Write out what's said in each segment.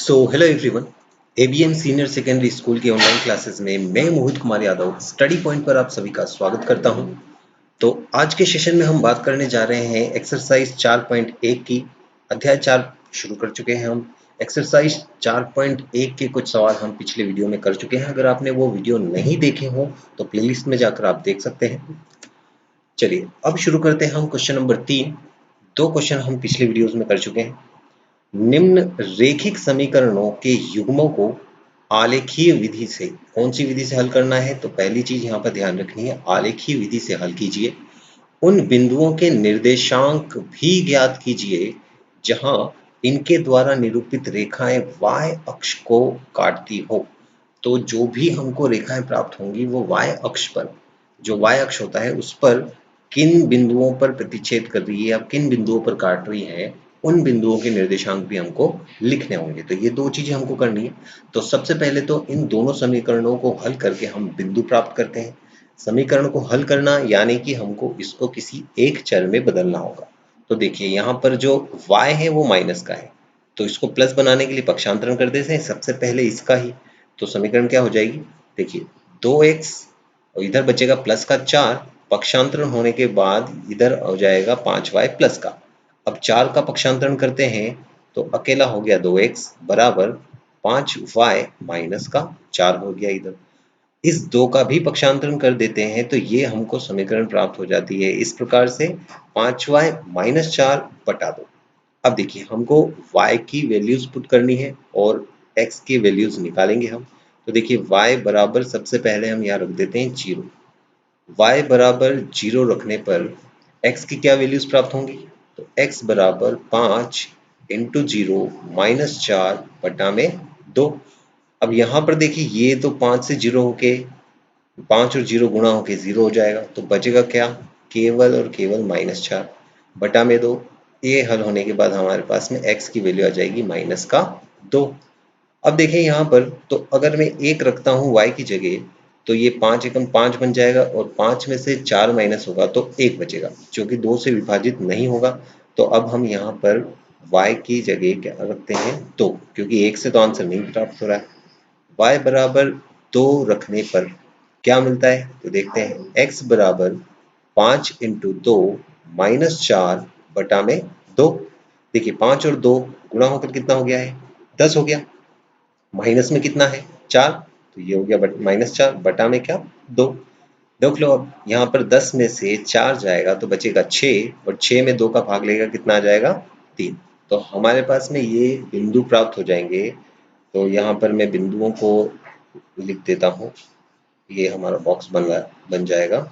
Hello everyone. ABM senior secondary school के online classes में मैं मोहित कुमार यादव स्टडी पॉइंट पर आप सभी का स्वागत करता हूं। तो आज के सेशन में हम बात करने जा रहे हैं एक्सरसाइज 4.1 की। अध्याय 4 शुरू कर चुके हैं हम। एक्सरसाइज 4.1 के कुछ सवाल हम पिछले वीडियो में कर चुके हैं। अगर आपने वो वीडियो नहीं देखे हो तो प्लेलिस्ट में जाकर आप देख सकते हैं। चलिए अब शुरू करते हैं हम क्वेश्चन नंबर 3। दो क्वेश्चन हम पिछले वीडियोज में कर चुके हैं। निम्न रेखिक समीकरणों के युग्मों को आलेखीय विधि से, कौन सी विधि से हल करना है? तो पहली चीज यहाँ पर ध्यान रखनी है, आलेखीय विधि से हल कीजिए। उन बिंदुओं के निर्देशांक भी ज्ञात कीजिए जहां इनके द्वारा निरूपित रेखाएं y अक्ष को काटती हो। तो जो भी हमको रेखाएं प्राप्त होंगी वो y अक्ष पर, जो y अक्ष होता है उस पर किन बिंदुओं पर प्रतिच्छेद कर रही है, अब किन बिंदुओं पर काट रही है, उन बिंदुओं के निर्देशांक भी हमको लिखने होंगे। तो ये दो चीजें हमको करनी है। तो सबसे पहले तो इन दोनों समीकरणों को हल करके हम बिंदु प्राप्त करते हैं। समीकरण को हल करना यानी कि हमको इसको किसी एक चर में बदलना होगा। तो देखिए यहाँ पर जो y है वो माइनस का है, तो इसको प्लस बनाने के लिए पक्षांतरण कर देते हैं सबसे पहले इसका ही। तो समीकरण क्या हो जाएगी? देखिए 2x और इधर बचेगा प्लस का 4, पक्षांतरण होने के बाद इधर हो जाएगा 5y प्लस का। अब 4 का पक्षांतरण करते हैं तो अकेला हो गया 2x बराबर 5y माइनस का 4 हो गया। इधर इस 2 का भी पक्षांतरण कर देते हैं तो ये हमको समीकरण प्राप्त हो जाती है इस प्रकार से 5y माइनस 4 बटा 2। अब देखिए हमको y की वैल्यूज पुट करनी है और x की वैल्यूज निकालेंगे हम। तो देखिए y बराबर सबसे पहले हम यहाँ रख देते हैं 0। y बराबर 0 रखने पर x की क्या वैल्यूज प्राप्त होंगी? तो x बराबर 5 इंटू 0 माइनस 4 बटा में 2। अब यहाँ पर देखिए ये तो 5 से 0 होके 5 और 0 गुणा होके 0 हो जाएगा, तो बचेगा क्या? केवल और केवल माइनस 4 बटा में 2। ये हल होने के बाद हमारे पास में x की वैल्यू आ जाएगी माइनस का 2। अब देखें यहाँ पर, तो अगर मैं 1 रखता हूँ y की जगह तो ये 5 एकम 5 बन जाएगा और 5 में से 4 माइनस होगा तो 1 बचेगा जो कि 2 से विभाजित नहीं होगा। तो अब हम यहाँ पर y की जगह क्या रखते हैं? 2, क्योंकि 1 से तो आंसर नहीं प्राप्त हो रहा है। y बराबर 2 रखने पर क्या मिलता है? तो देखते हैं x बराबर 5 इंटू 2 माइनस 4 बटा में 2। देखिए 5 और 2 गुणा होकर कितना हो गया है? 10 हो गया। माइनस में कितना है? 4, तो ये हो गया माइनस 4 बटा में क्या? 2। देख लो अब यहाँ पर 10 में से 4 जाएगा तो बचेगा 6 और 6 में 2 का भाग लेगा कितना आ जाएगा? 3। तो हमारे पास में ये बिंदु प्राप्त हो जाएंगे। तो यहाँ पर मैं बिंदुओं को लिख देता हूँ, ये हमारा बॉक्स बन जाएगा।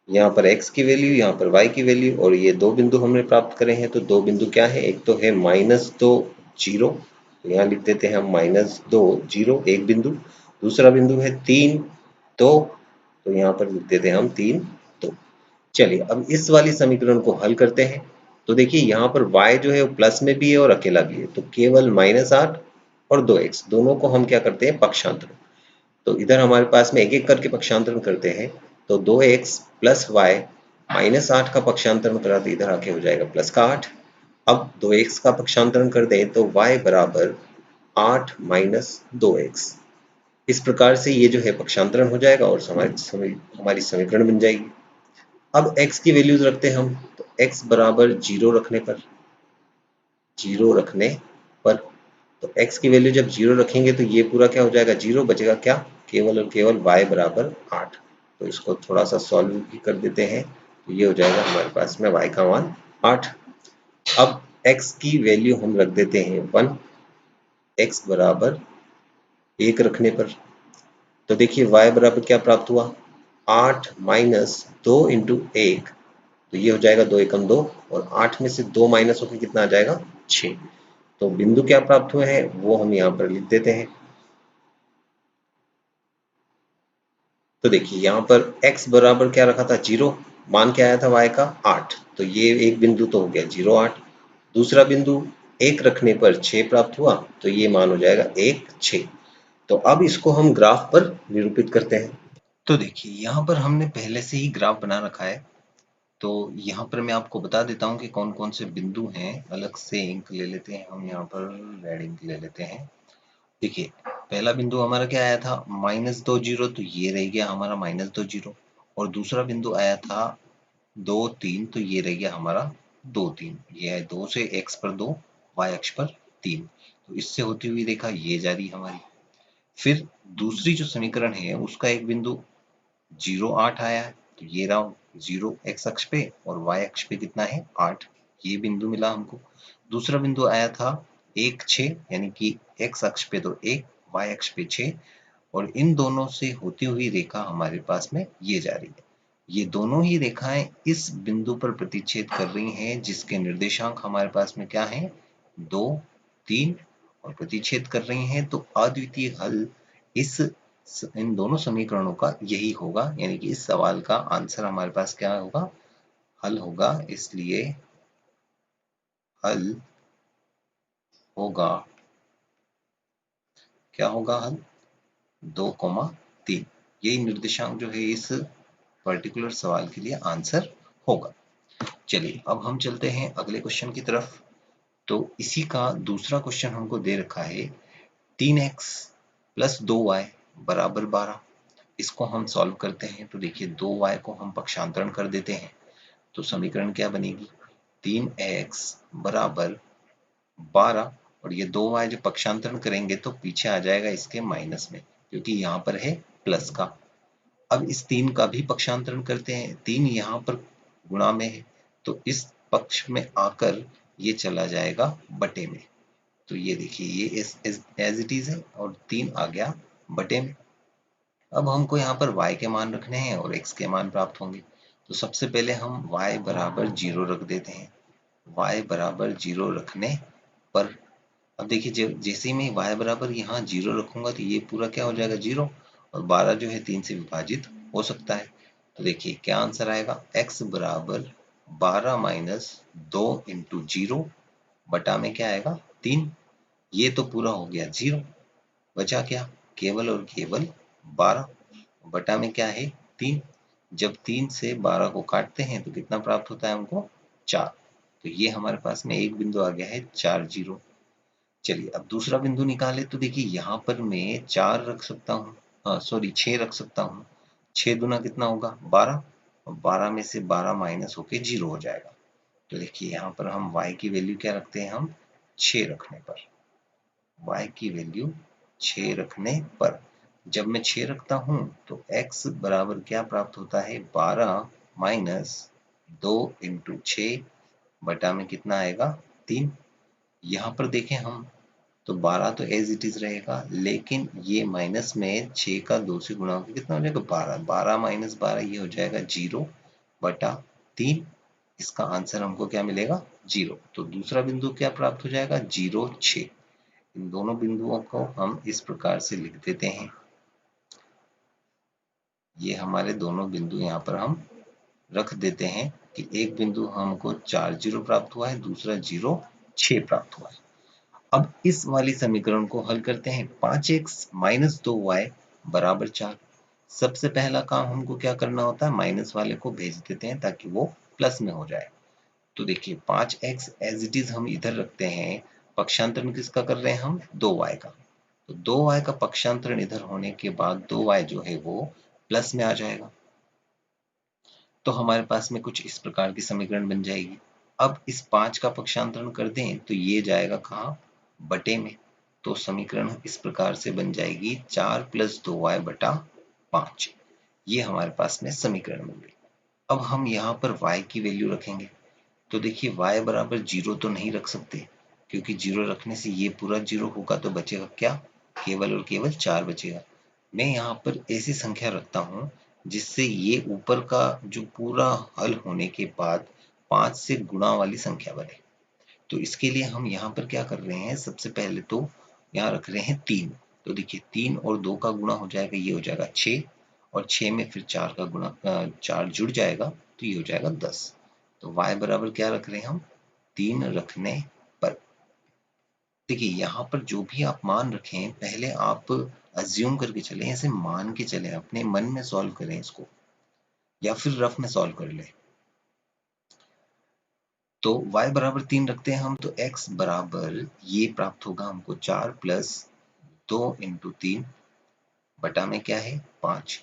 यहाँ पर x की वैल्यू, यहाँ पर y की वैल्यू, और ये दो बिंदु हमने प्राप्त करे हैं। तो दो बिंदु क्या है? एक तो है -2 0, तो यहाँ लिख देते हैं हम -2 0 एक बिंदु। दूसरा बिंदु है 3 2, तो यहाँ पर लिख देते हैं हम 3 2। चलिए अब इस वाली समीकरण को हल करते हैं। तो देखिए यहाँ पर y जो है वो प्लस में भी है और अकेला भी है, तो केवल -8 और 2x दोनों को हम क्या करते हैं? पक्षांतरण। तो इधर हमारे पास में एक एक करके पक्षांतरण करते हैं। तो 2x प्लस वाई माइनस 8 का पक्षांतरण करा तो इधर आके हो जाएगा प्लस का 8। अब 2x का पक्षांतरण कर दें तो y बराबर 8 माइनस 2x। इस प्रकार से ये जो है पक्षांतरण हो जाएगा और हमारी समीकरण बन जाएगी। अब x की वैल्यूज रखते हैं हम। तो x बराबर 0 रखने पर तो x की वैल्यू जब 0 रखेंगे तो ये पूरा क्या हो जाएगा? 0 बचेगा क्या? केवल और केवल y बराबर 8। तो इसको थोड़ा सा सॉल्व भी कर देते हैं तो ये हो जाएगा हमारे पास में y का मान 8। अब x की वैल्यू हम रख देते हैं 1, x बराबर 1 रखने पर तो देखिए y बराबर क्या प्राप्त हुआ? 8 माइनस 2 इंटू 1, तो ये हो जाएगा 2 एकम 2 और 8 में से 2 माइनस होकर कितना आ जाएगा? 6। तो बिंदु क्या प्राप्त हुए हैं वो हम यहाँ पर लिख देते हैं। तो देखिए यहाँ पर x बराबर क्या रखा था? 0, मान क्या आया था y का? 8। तो ये एक बिंदु तो हो गया 0 8। दूसरा बिंदु 1 रखने पर 6 प्राप्त हुआ, तो ये मान हो जाएगा 1 6। तो अब इसको हम ग्राफ पर निरूपित करते हैं। तो देखिए यहाँ पर हमने पहले से ही ग्राफ बना रखा है। तो यहाँ पर मैं आपको बता देता हूँ कि कौन कौन से बिंदु हैं। अलग से इंक ले लेते हैं हम, यहाँ पर रेड इंक ले लेते हैं। देखिए पहला बिंदु हमारा क्या आया था, -2 जीरो, तो ये रह गया हमारा -2 जीरो। और दूसरा बिंदु आया था 2 3, तो ये रह गया हमारा 2 3। ये है 2 से x पर 2, y अक्ष पर 3। तो इससे होती हुई रेखा ये जा रही हमारी। फिर दूसरी जो समीकरण है उसका एक बिंदु 0 8 आया है, तो ये रहा 0 x अक्ष पे और y अक्ष पे कितना है 8। ये बिंदु मिला हमको। दूसरा बिंदु आया था 1 6, यानी कि x अक्ष पे तो 1, y अक्ष पे 6। और इन दोनों से होती हुई रेखा हमारे पास में ये जा रही है। ये दोनों ही रेखाएं इस बिंदु पर प्रतिच्छेद कर रही हैं, जिसके निर्देशांक हमारे पास में क्या है, 2 3, और प्रतिच्छेद कर रही हैं। तो अद्वितीय हल इन दोनों समीकरणों का यही होगा, यानी कि इस सवाल का आंसर हमारे पास क्या होगा, हल होगा। इसलिए हल होगा, क्या होगा हल, 2,3। यही निर्देशांक जो है इस पर्टिकुलर सवाल के लिए आंसर होगा। चलिए अब हम चलते हैं अगले क्वेश्चन की तरफ। तो इसी का दूसरा क्वेश्चन हमको दे रखा है 3x + 2y = 12। इसको हम सॉल्व करते हैं। तो देखिए 2y को हम पक्षांतरण कर देते हैं, तो समीकरण क्या बनेगी, 3x = 12, और ये 2y जब पक्षांतरण करेंगे तो पीछे आ जाएगा इसके माइनस में, क्योंकि यहाँ पर है प्लस का। अब इस 3 का भी पक्षांतरण करते हैं। 3 यहाँ पर गुणा में है, तो इस पक्ष में आकर ये चला जाएगा बटे में। तो ये देखिए ये एज इट इज है, और 3 आ गया बटे में। अब हमको यहाँ पर y के मान रखने हैं और x के मान प्राप्त होंगे। तो सबसे पहले हम y = 0 रख देते हैं। y = 0 रखने पर अब देखिए जैसे ही मैं y बराबर यहाँ 0 रखूंगा तो ये पूरा क्या हो जाएगा 0, और 12 जो है 3 से विभाजित हो सकता है। तो देखिए क्या आंसर आएगा, x = 12 - 2 × 0 बटा में क्या आएगा 3। ये तो पूरा हो गया 0, बचा क्या, केवल और केवल 12, बटा में क्या है 3। जब 3 से 12 को काटते हैं तो कितना प्राप्त होता है हमको, 4। तो ये हमारे पास में एक बिंदु आ गया है 4 0। चलिए अब दूसरा बिंदु निकाले। तो देखिए यहाँ पर मैं 4 रख सकता हूँ, सॉरी 6 रख सकता हूँ। 6 दूना कितना होगा 12, और 12 में से 12 माइनस होके 0 हो जाएगा। तो देखिए यहाँ पर हम y की वैल्यू क्या रखते हैं, हम 6 रखने पर, y की वैल्यू 6 रखने पर जब मैं 6 रखता हूँ तो x बराबर क्या प्राप्त होता है, 12 - 2 × 6 बटा में कितना आएगा 3। यहाँ पर देखें हम तो 12 तो एज इट इज रहेगा, लेकिन ये माइनस में 6 का 2 से गुणा होकर कितना हो जाएगा 12, 12 - 12 ये हो जाएगा 0 बटा 3। इसका आंसर हमको क्या मिलेगा 0। तो दूसरा बिंदु क्या प्राप्त हो जाएगा 0 6। इन दोनों बिंदुओं को हम इस प्रकार से लिख देते हैं। ये हमारे दोनों बिंदु यहाँ पर हम रख देते हैं कि एक बिंदु हमको 4 0 प्राप्त हुआ है, दूसरा 0 6 प्राप्त हुआ है। अब इस वाली समीकरण को हल करते हैं। 5x - 2y = 4। सबसे पहला काम हमको क्या करना होता है, माइनस वाले को भेज देते हैं ताकि वो प्लस में हो जाए। तो देखिए 5x एज इट इज हम इधर रखते हैं, पक्षांतरण किसका कर रहे हैं हम, 2y का। तो 2y का पक्षांतरण इधर होने के बाद 2y जो है वो प्लस में आ जाएगा। तो हमारे पास में कुछ इस प्रकार की समीकरण बन जाएगी। अब इस 5 का पक्षांतरण कर दें तो ये जाएगा कहाँ, बटे में। तो समीकरण इस प्रकार से बन जाएगी 4 + 2y बटा 5। ये हमारे पास में समीकरण बन गई। अब हम यहाँ पर y की वैल्यू रखेंगे। तो देखिए y बराबर 0 तो नहीं रख सकते, क्योंकि 0 रखने से ये पूरा 0 होगा, तो बचेगा क्या, केवल और केवल 4 बचेगा। मैं यहाँ पर ऐसी संख्या रखता हूँ जिससे ये ऊपर का जो पूरा हल होने के बाद 5 से गुणा वाली संख्या बने। तो इसके लिए हम यहाँ पर क्या कर रहे हैं, सबसे पहले तो यहाँ रख रहे हैं 3। तो देखिए 3 और 2 का गुणा हो जाएगा, ये हो जाएगा 6, और 6 में फिर 4 का गुणा 4 जुड़ जाएगा, तो ये हो जाएगा 10। तो y बराबर क्या रख रहे हैं हम, 3 रखने पर। देखिए यहाँ पर जो भी आप मान रखें पहले आप अज्यूम करके चलें, ऐसे मान के चलें, अपने मन में सॉल्व करें इसको, या फिर रफ में सॉल्व कर लें। तो y बराबर 3 रखते हैं हम, तो x बराबर ये प्राप्त होगा हमको 4 प्लस 2 इंटू 3 बटा में क्या है 5।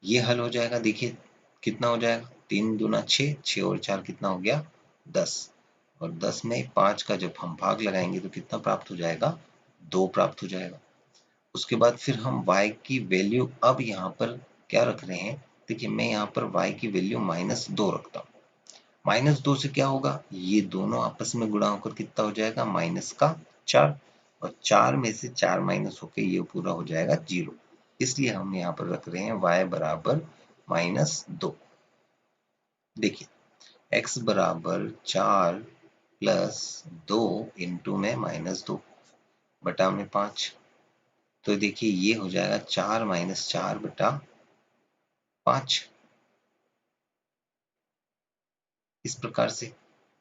ये हल हो जाएगा, देखिए कितना हो जाएगा, 3 दूना 6, 6 और 4 कितना हो गया 10, और 10 में 5 का जब हम भाग लगाएंगे तो कितना प्राप्त हो जाएगा 2 प्राप्त हो जाएगा। उसके बाद फिर हम y की वैल्यू अब यहाँ पर क्या रख रहे हैं, देखिए मैं यहाँ पर y की वैल्यू -2 रखता हूँ। -2 से क्या होगा, ये दोनों आपस में गुणा होकर कितना हो जाएगा -4, और 4 में से 4 माइनस होकर ये पूरा हो जाएगा 0। इसलिए हम यहाँ पर रख रहे हैं y बराबर -2। देखिए x बराबर 4 प्लस 2 इंटू में -2 बटा में 5, तो देखिए ये हो जाएगा 4 माइनस 4 बटा 5। इस प्रकार से,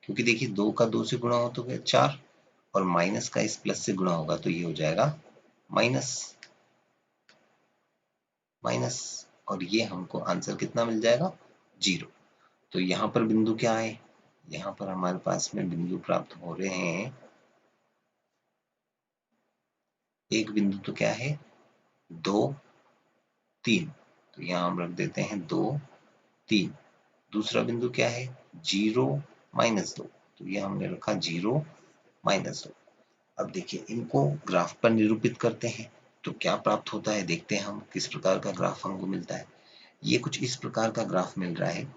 क्योंकि देखिए 2 का 2 से गुणा हो तो गया 4, और माइनस का इस प्लस से गुणा होगा तो ये हो जाएगा माइनस माइनस, और ये हमको आंसर कितना मिल जाएगा 0। तो यहाँ पर बिंदु क्या है, यहाँ पर हमारे पास में बिंदु प्राप्त हो रहे हैं। एक बिंदु तो क्या है 2 3, तो यहाँ हम रख देते हैं 2 3। दूसरा बिंदु क्या है 0 -2, तो ये हमने रखा 0 -2। अब देखिए इनको ग्राफ पर निरूपित करते हैं तो क्या प्राप्त होता है, देखते हैं हम किस प्रकार का ग्राफ हमको मिलता है। ये कुछ इस प्रकार का ग्राफ मिल रहा है,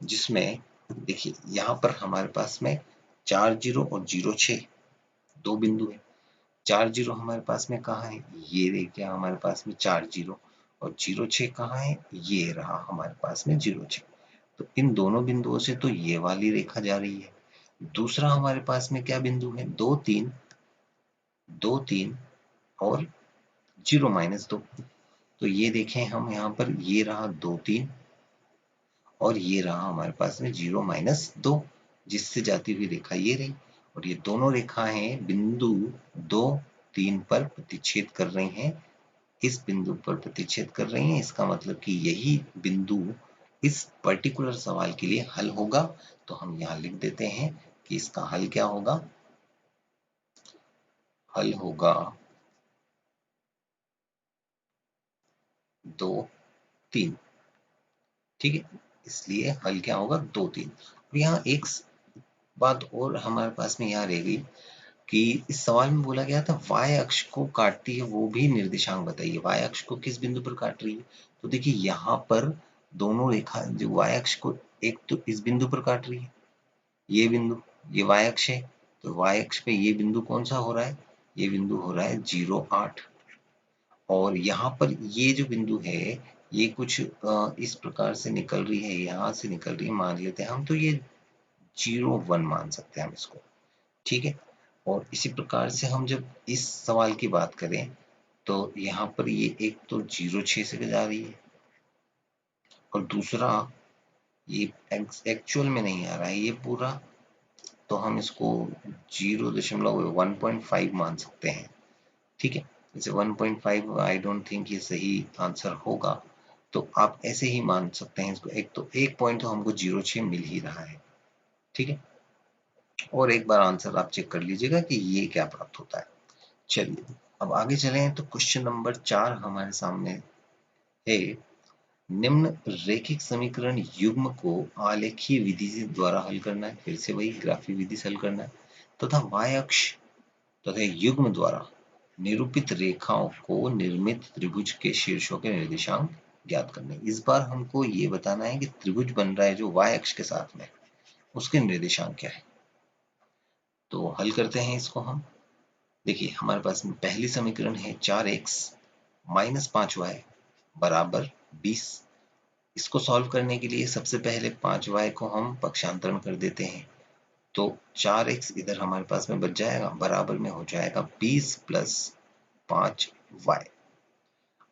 जिसमें देखिए यहाँ पर हमारे पास में 4 0 और 0 6 दो बिंदु है। 4 0 हमारे पास में कहाँ है, ये देखिए हमारे पास में 4 0, और 0 6 कहाँ है, ये रहा हमारे पास में 0 6। तो इन दोनों बिंदुओं से तो ये वाली रेखा जा रही है। दूसरा हमारे पास में क्या बिंदु है 2 3 2 3 और 0 -2, तो ये देखें हम यहाँ पर, ये रहा 2 3 और ये रहा हमारे पास में 0 -2, जिससे जाती हुई रेखा ये रही, और ये दोनों रेखाएं बिंदु 2 3 पर प्रतिच्छेद कर रही हैं, इस बिंदु पर प्रतिच्छेद कर रही हैं। इसका मतलब कि यही बिंदु इस पर्टिकुलर सवाल के लिए हल होगा। तो हम यहाँ लिख देते हैं कि इसका हल क्या होगा, हल होगा 2 3। ठीक है, इसलिए हल क्या होगा 2 3। और यहाँ एक बात और हमारे पास में यहाँ रह गई कि इस सवाल में बोला गया था y अक्ष को काटती है वो भी निर्देशांक बताइए। y अक्ष को किस बिंदु पर काट रही है, तो देखिए यहाँ पर दोनों रेखा जो y अक्ष को एक तो इस बिंदु पर काट रही है, ये बिंदु ये y अक्ष है, तो y अक्ष पे ये बिंदु कौन सा हो रहा है, ये बिंदु हो रहा है 0 8, और यहाँ पर ये जो बिंदु है ये कुछ इस प्रकार से निकल रही है, यहाँ से निकल रही है, मान लेते हैं हम, तो ये 0 1 मान सकते हैं हम इसको। ठीक है, और इसी प्रकार से हम जब इस सवाल की बात करें तो यहाँ पर ये एक तो 0 6 से जा रही है, और दूसरा ये एक्चुअल में नहीं आ रहा है ये पूरा, तो हम इसको 0.1.5 मान सकते हैं। ठीक है, जैसे 1.5 आई डोंट थिंक ये सही आंसर होगा, तो आप ऐसे ही मान सकते हैं इसको। एक तो एक पॉइंट तो हमको 0.6 मिल ही रहा है। ठीक है, और एक बार आंसर आप चेक कर लीजिएगा कि ये क्या प्राप्त होता है। चलिए अब आगे चलें, तो क्वेश्चन नंबर 4 हमारे सामने है। निम्न रैखिक समीकरण युग्म को आलेखीय विधि से द्वारा हल करना है, फिर से वही ग्राफीय विधि से हल करना है, तथा y अक्ष तथा युग्म द्वारा निरूपित रेखाओं को निर्मित त्रिभुज के शीर्षों के निर्देशांक ज्ञात करने। इस बार हमको ये बताना है कि त्रिभुज बन रहा है जो y अक्ष के साथ में, उसके निर्देशांक क्या है। तो हल करते हैं इसको हम। देखिए हमारे पास में पहली समीकरण है 4x माइनस 5y बराबर 20। इसको सॉल्व करने के लिए सबसे पहले 5y को हम पक्षांतरण कर देते हैं, तो 4x इधर हमारे पास में बच जाएगा, बराबर में हो जाएगा 20 प्लस 5y।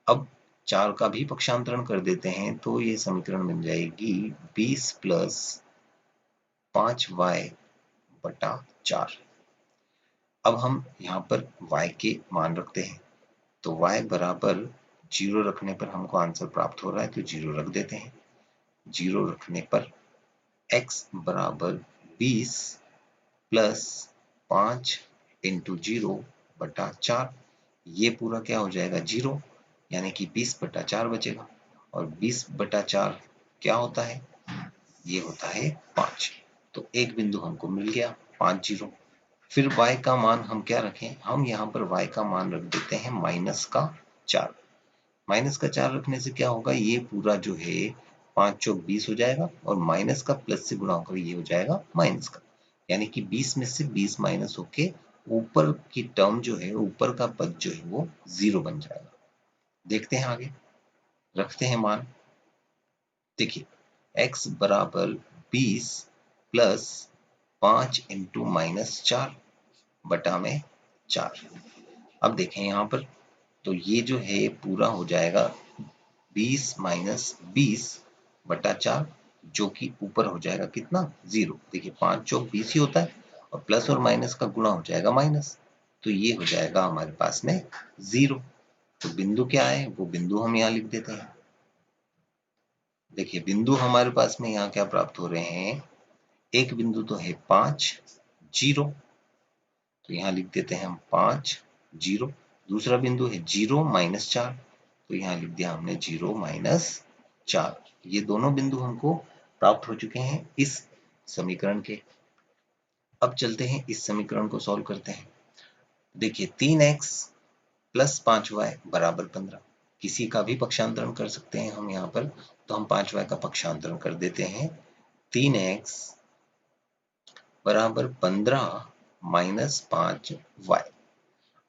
अब 4 का भी पक्षांतरण कर देते हैं तो ये समीकरण बन जाएगी 20 प्लस 5y बटा 4। अब हम यहाँ पर y के मान रखते हैं, तो y बराबर 0 रखने पर हमको आंसर प्राप्त हो रहा है, तो 0 रख देते हैं। 0 रखने पर x बराबर 20 प्लस 5 इंटू 0/4, ये पूरा क्या हो जाएगा 0, यानी कि 20/4 बचेगा। और 20/4 क्या होता है, ये होता है 5। तो एक बिंदु हमको मिल गया 5 0। फिर y का मान हम क्या रखें, हम यहाँ पर y का मान रख देते हैं -4। -4 रखने से क्या होगा, ये पूरा जो है 5 चौक 20 हो जाएगा, और माइनस का प्लस से गुणा होकर ये हो जाएगा माइनस का, यानी कि 20 में से 20 माइनस होके ऊपर की टर्म जो है, ऊपर का पद जो है वो 0 बन जाएगा। देखते हैं आगे, रखते हैं मान। देखिए x बराबर 20 प्लस 5 इंटू -4 बटा में 4। अब देखें यहाँ पर, तो ये जो है पूरा हो जाएगा 20 माइनस 20/4, जो कि ऊपर हो जाएगा कितना 0। देखिए 5 चौक 20 ही होता है, और प्लस और माइनस का गुणा हो जाएगा माइनस, तो ये हो जाएगा हमारे पास में 0। तो बिंदु क्या है, वो बिंदु हम यहाँ लिख देते हैं। देखिए बिंदु हमारे पास में यहाँ क्या प्राप्त हो रहे हैं, एक बिंदु तो है 5 0, तो यहाँ लिख देते हैं हम 5 0। दूसरा बिंदु है 0 -4, तो यहाँ लिख दिया हमने 0 -4। ये दोनों बिंदु हमको प्राप्त हो चुके हैं इस समीकरण के। अब चलते हैं इस समीकरण को सॉल्व करते हैं। देखिए 3x प्लस 5y बराबर 15, किसी का भी पक्षांतरण कर सकते हैं हम यहाँ पर, तो हम 5y का पक्षांतरण कर देते हैं। 3x बराबर 15 माइनस 5y।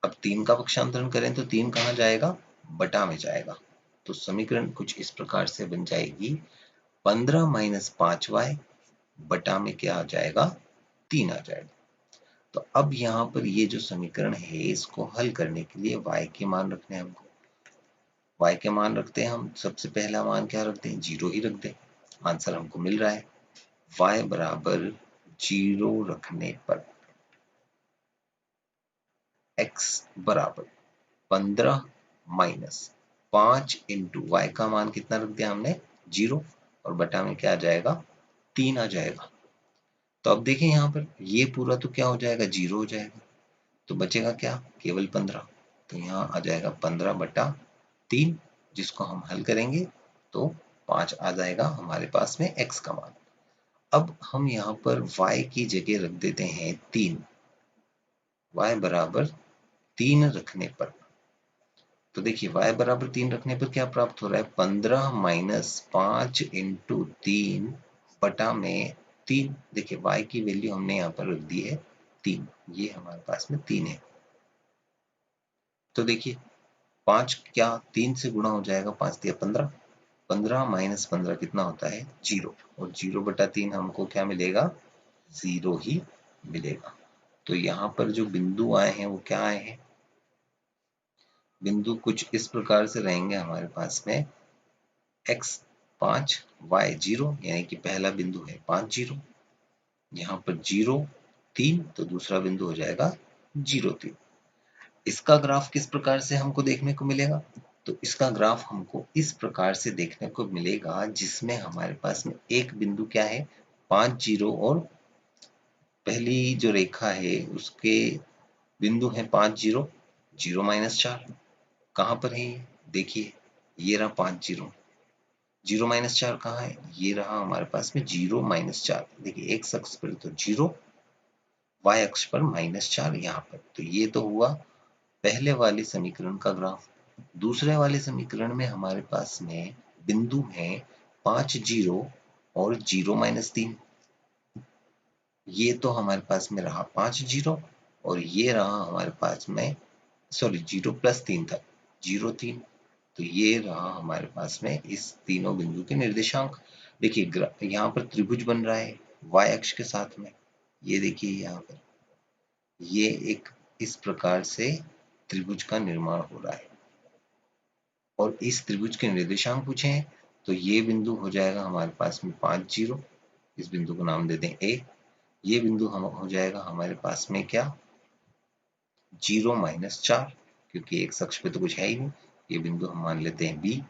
अब 3 का पक्षांतरण करें तो 3 कहाँ जाएगा, बटा में जाएगा। तो समीकरण कुछ इस प्रकार से बन जाएगी, 15 माइनस 5y बटा में क्या आ जाएगा, 3 आ जाएगा। तो अब यहाँ पर ये जो समीकरण है, इसको हल करने के लिए y के मान रखने हैं हमको। y के मान रखते हैं हम, सबसे पहला मान क्या रखते हैं, 0 ही रख दें। आंसर हमको मिल रहा है, y बराबर 0 रखने पर x बराबर 15 माइनस 5 इंटू वाई का मान कितना रख दिया हमने 0, और बटा में क्या आ जाएगा 3 आ जाएगा। तो अब देखें यहाँ पर, ये पूरा तो क्या हो जाएगा 0 हो जाएगा, तो बचेगा क्या, केवल 15। तो यहाँ आ जाएगा 15/3, जिसको हम हल करेंगे तो 5 आ जाएगा हमारे पास में x का मान। अब हम यहाँ पर y की जगह रख देते हैं 3, y बराबर 3 रखने पर, तो देखिए y बराबर 3 रखने पर क्या प्राप्त हो रहा है, 15 माइनस 5 इंटू 3 बटा में 3। देखिए y की वैल्यू हमने यहाँ पर रख दी है 3, ये हमारे पास में 3 है। तो देखिए 5 क्या 3 से गुणा हो जाएगा, 5 दिया 15, 15 माइनस 15 कितना होता है 0, और 0/3 हमको क्या मिलेगा, 0 ही मिलेगा। तो यहाँ पर जो बिंदु आए हैं वो क्या आए हैं, बिंदु कुछ इस प्रकार से रहेंगे हमारे पास में, x 5 y 0, यानी कि पहला बिंदु है 5 0, यहाँ पर 0 3, तो दूसरा बिंदु हो जाएगा 0 3। इसका ग्राफ किस प्रकार से हमको देखने को मिलेगा, तो इसका ग्राफ हमको इस प्रकार से देखने को मिलेगा, जिसमें हमारे पास में एक बिंदु क्या है 5 0, और पहली जो रेखा है उसके बिंदु है 5 0 0 -4। कहाँ पर है ये, देखिए ये रहा 5 0, 0 -4 कहाँ है, ये रहा हमारे पास में 0 -4। देखिए एक अक्ष पर तो 0, y अक्ष पर -4 यहाँ पर, तो ये तो हुआ पहले वाले समीकरण का ग्राफ। दूसरे वाले समीकरण में हमारे पास में बिंदु है 5 0 और 0 -3। ये तो हमारे पास में रहा 5 0, और ये रहा हमारे पास में, सॉरी 0 + 3 था 0 3, तो ये रहा हमारे पास में इस तीनों बिंदु के निर्देशांक। देखिए यहाँ पर त्रिभुज बन रहा है y अक्ष के साथ में, ये देखिए यहाँ पर ये एक इस प्रकार से त्रिभुज का निर्माण हो रहा है, और इस त्रिभुज के निर्देशांक पूछे हैं, तो ये बिंदु हो जाएगा हमारे पास में 5 0, इस बिंदु को नाम दे दें a। ये बिंदु हम हो जाएगा हमारे पास में क्या 0 -4, क्योंकि एक अक्ष पे तो कुछ है ही नहीं। ये बिंदु हम मान लेते हैं b,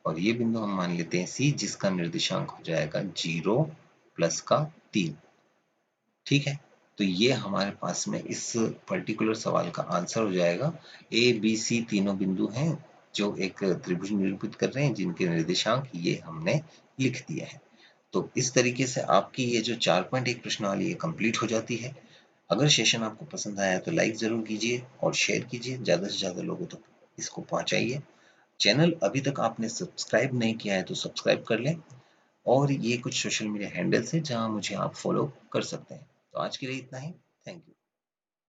और ये बिंदु हम मान लेते हैं c, जिसका निर्देशांक हो जाएगा 0 + 3। ठीक है, तो ये हमारे पास में इस पर्टिकुलर सवाल का आंसर हो जाएगा। ए बी सी तीनों बिंदु हैं जो एक त्रिभुज निरूपित कर रहे हैं, जिनके निर्देशांक ये हमने लिख दिए हैं। तो इस तरीके से आपकी ये जो 4.1 प्रश्नावली है कंप्लीट हो जाती है। अगर सेशन आपको पसंद आया तो लाइक ज़रूर कीजिए और शेयर कीजिए, ज़्यादा से ज़्यादा लोगों तक इसको पहुंचाइए। चैनल अभी तक आपने सब्सक्राइब नहीं किया है तो सब्सक्राइब कर लें, और ये कुछ सोशल मीडिया हैंडल्स हैं जहां मुझे आप फॉलो कर सकते हैं। तो आज के लिए इतना ही। Thank you.